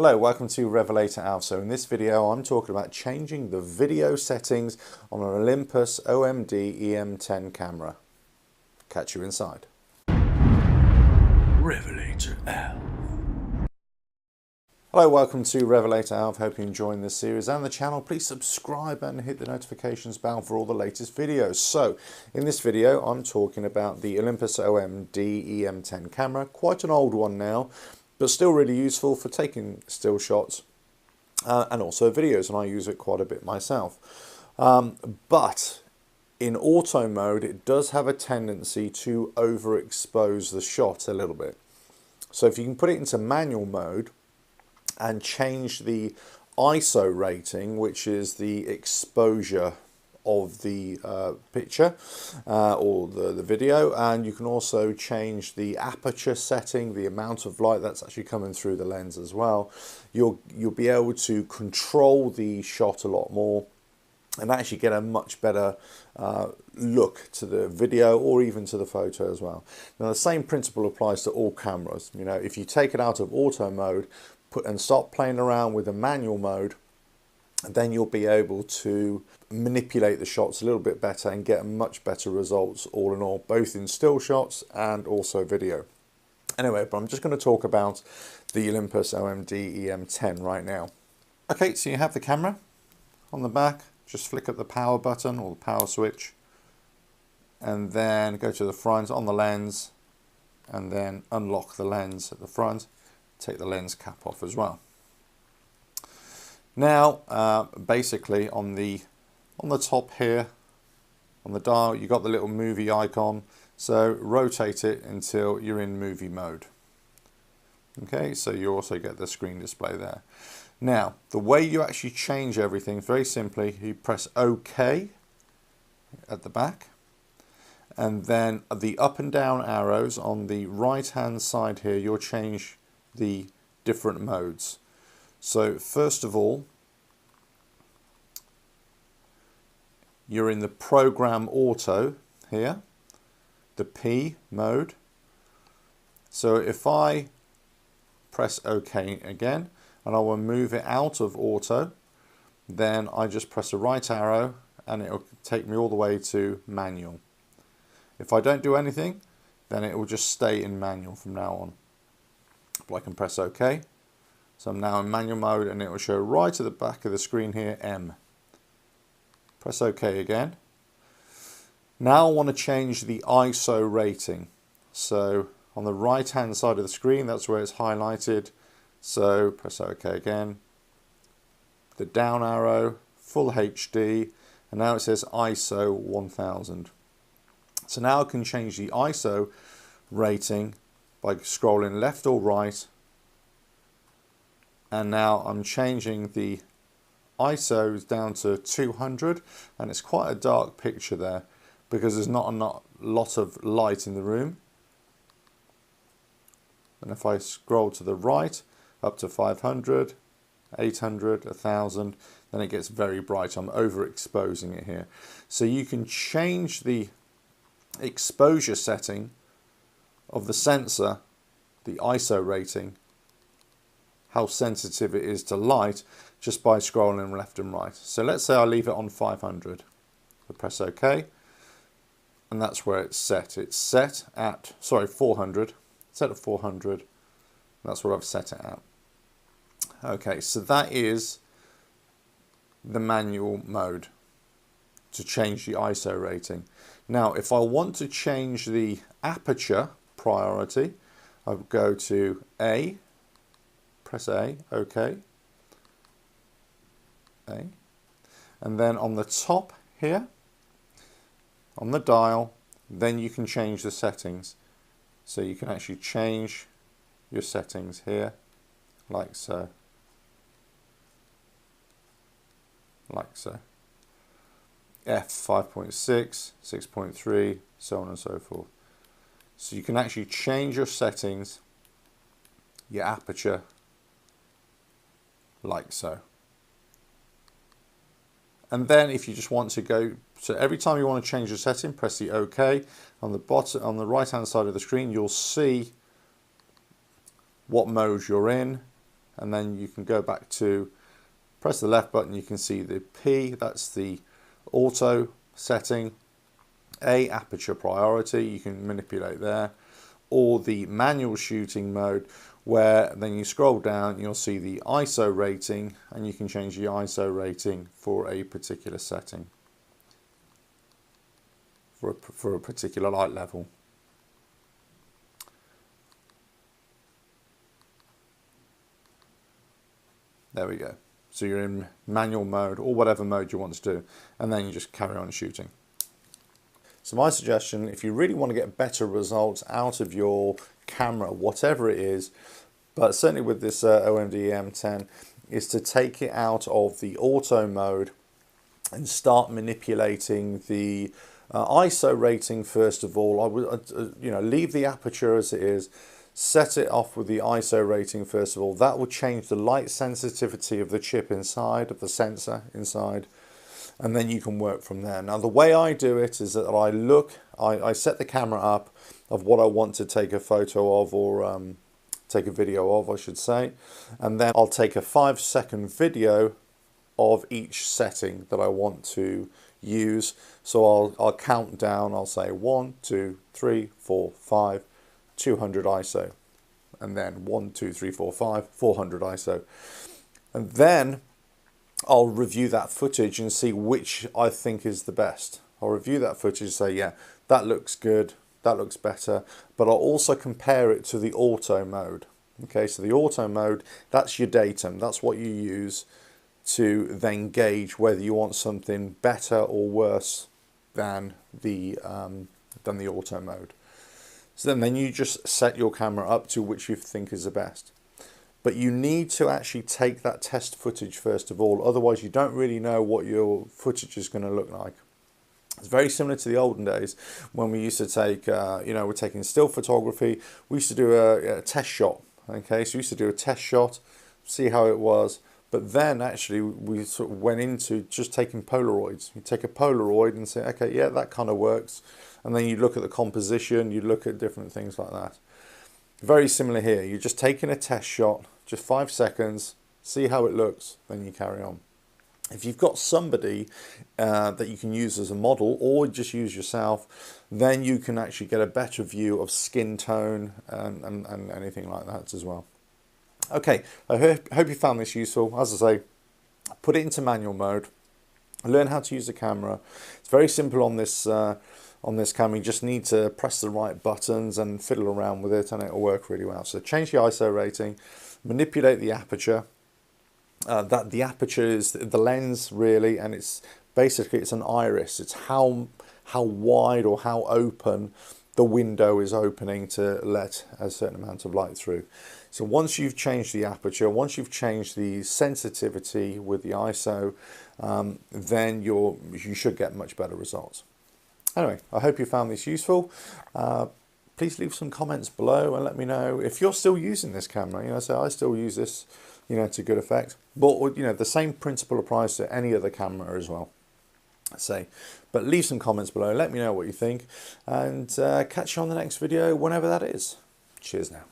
Hello, welcome to RevelatorAlf. So in this video I'm talking about changing the video settings on an Olympus OMD EM-10 camera. Catch you inside. RevelatorAlf. Hello, welcome to RevelatorAlf. Hope you're enjoying this series and the channel. Please subscribe and hit the notifications bell for all the latest videos. So in this video I'm talking about the Olympus OMD EM-10 camera, quite an old one now, but still really useful for taking still shots and also videos, and I use it quite a bit myself. But in auto mode it does have a tendency to overexpose the shot a little bit. So if you can put it into manual mode and change the ISO rating, which is the exposure of the picture or the video, and you can also change the aperture setting, the amount of light that's actually coming through the lens as well. You'll be able to control the shot a lot more and actually get a much better look to the video or even to the photo as well. Now the same principle applies to all cameras. You know, if you take it out of auto mode and start playing around with the manual mode, then you'll be able to manipulate the shots a little bit better and get much better results all in all, both in still shots and also video. Anyway, but I'm just going to talk about the Olympus OMD EM-10 right now. Okay, so you have the camera on the back, just flick up the power button or the power switch and then go to the front on the lens and then unlock the lens at the front, take the lens cap off as well. Now, basically on the top here, on the dial, you got the little movie icon. So rotate it until you're in movie mode. Okay, so you also get the screen display there. Now, the way you actually change everything, very simply, you press OK at the back, and then the up and down arrows on the right hand side here, you'll change the different modes. So first of all, you're in the program auto here, the P mode. So if I press OK again and I will move it out of auto, then I just press the right arrow and it will take me all the way to manual. If I don't do anything, then it will just stay in manual from now on. But I can press OK. So I'm now in manual mode and it will show right at the back of the screen here, M. Press OK again. Now I want to change the ISO rating. So on the right hand side of the screen, that's where it's highlighted. So press OK again. The down arrow, full HD, and now it says ISO 1000. So now I can change the ISO rating by scrolling left or right. And now I'm changing the ISOs down to 200, and it's quite a dark picture there because there's not a lot of light in the room. And if I scroll to the right up to 500, 800, 1000, then it gets very bright. I'm overexposing it here. So you can change the exposure setting of the sensor, the ISO rating, how sensitive it is to light, just by scrolling left and right. So let's say I leave it on 500. I press OK, and that's where it's set. It's set at, 400. It's set at 400. That's what I've set it at. Okay, so that is the manual mode to change the ISO rating. Now, if I want to change the aperture priority, I would go to A, press A, OK, A, and then on the top here, on the dial, then you can change the settings. So you can actually change your settings here, like so, like so. F 5.6, 6.3, so on and so forth. So you can actually change your settings, your aperture, like so. And then if you just want to go, so every time you want to change the setting, press the OK. On the bottom, on the right hand side of the screen, you'll see what mode you're in, and then you can go back to press the left button. You can see the P, that's the auto setting, A, aperture priority, you can manipulate there, or the manual shooting mode, where then you scroll down, you'll see the ISO rating, and you can change the ISO rating for a particular setting, for a particular light level. There we go. So you're in manual mode, or whatever mode you want to do, and then you just carry on shooting. So my suggestion, if you really want to get better results out of your camera, whatever it is, but certainly with this OMD EM-10, is to take it out of the auto mode and start manipulating the ISO rating first of all. I would, leave the aperture as it is, set it off with the ISO rating first of all. That will change the light sensitivity of the chip inside, of the sensor inside, and then you can work from there. Now the way I do it is that I set the camera up of what I want to take a photo of, or take a video of, I should say, and then I'll take a 5-second video of each setting that I want to use. So I'll count down, I'll say 1, 2, 3, 4, 5, 200 ISO, and then 1, 2, 3, 4, 5, 400 ISO, and then I'll review that footage and see which I think is the best. I'll review that footage and say, yeah, that looks good, that looks better, but I'll also compare it to the auto mode. Okay, so the auto mode, that's your datum, that's what you use to then gauge whether you want something better or worse than the auto mode. So then you just set your camera up to which you think is the best. But you need to actually take that test footage first of all, otherwise you don't really know what your footage is going to look like. It's very similar to the olden days when we used to take, we're taking still photography, we used to do a test shot. Okay, so we used to do a test shot, see how it was, but then actually we sort of went into just taking Polaroids. You take a Polaroid and say, okay, yeah, that kind of works. And then you look at the composition, you look at different things like that. Very similar here. You're just taking a test shot, just 5 seconds, see how it looks, then you carry on. If you've got somebody that you can use as a model, or just use yourself, then you can actually get a better view of skin tone and anything like that as well. Okay, I hope you found this useful. As I say, put it into manual mode, learn how to use the camera. It's very simple on this camera. You just need to press the right buttons and fiddle around with it, and it'll work really well. So change the ISO rating, manipulate the aperture. The aperture is the lens really, and it's an iris. It's how wide or how open the window is opening to let a certain amount of light through. So once you've changed the aperture, once you've changed the sensitivity with the ISO, then you should get much better results. Anyway, I hope you found this useful. Please leave some comments below and let me know if you're still using this camera. So I still use this, to good effect. But the same principle applies to any other camera as well. But leave some comments below. Let me know what you think, and catch you on the next video, whenever that is. Cheers now.